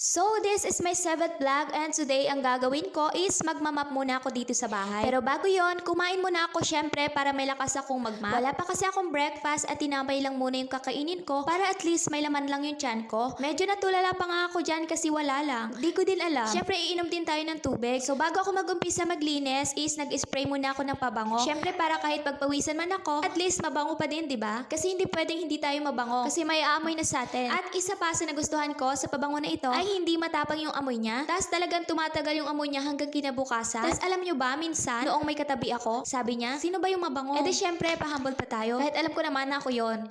So, this is my 7th vlog and today ang gagawin ko is magmamap muna ako dito sa bahay. Pero bago yon, kumain muna ako syempre para may lakas akong magmap. Wala pa kasi akong breakfast at tinambay lang muna yung kakainin ko para at least may laman lang yung tiyan ko. Medyo natulala pa nga ako dyan kasi wala lang. Di ko din alam. Syempre iinom din tayo ng tubig. So bago ako mag-umpisa maglinis is nag-spray muna ako ng pabango. Syempre para kahit pagpawisan man ako, at least mabango pa din, di ba? Kasi hindi pwedeng hindi tayo mabango kasi may aamoy na sa atin. At isa pa sa nagustuhan ko sa pabango na ito ay hindi matapang yung amoy niya. Tapos talagang tumatagal yung amoy niya hanggang kinabukasan. Tapos alam nyo ba, minsan, noong may katabi ako, sabi niya, sino ba yung mabango? Eh di syempre, pa-humble pa tayo. Kahit alam ko naman na ako yon.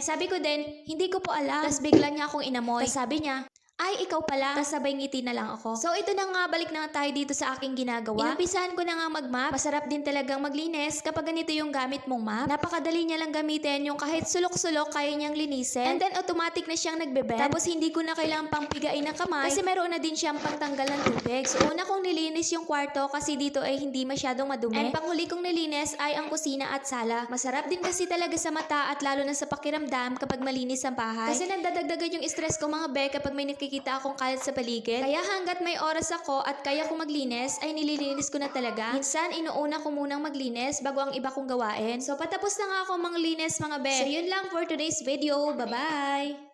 Sabi ko din, hindi ko po alam. Tapos bigla niya akong inamoy. Tapos sabi niya, ay, ikaw pala. Tapos sabay ngiti na lang ako. So, ito na nga, balik na nga tayo dito sa aking ginagawa. Inumpisahan ko na nga mag-map. Masarap din talagang maglinis kapag ganito yung gamit mong map. Napakadali niya lang gamitin, yung kahit sulok-sulok kaya niyang linisin. And then, automatic na siyang nagbe-bend. Tapos, hindi ko na kailangang pang pigain ng kamay kasi meron na din siyang pangtanggal ng tubig. So, una kong nilinis yung kwarto kasi dito ay hindi masyadong madumi. And panghuli kong nilinis ay ang kusina at sala. Masarap din kasi talaga sa mata at lalo na sa pakiramdam kapag malinis ang bahay. Kasi nagdadagdagan yung stress ko mga be kapag may nakikita akong kalat sa paligid. Kaya hanggat may oras ako at kaya kong maglinis, ay nililinis ko na talaga. Minsan, inuuna ko munang maglinis bago ang iba kong gawain. So, patapos na nga ako manglinis mga be. So, yun lang for today's video. Bye-bye!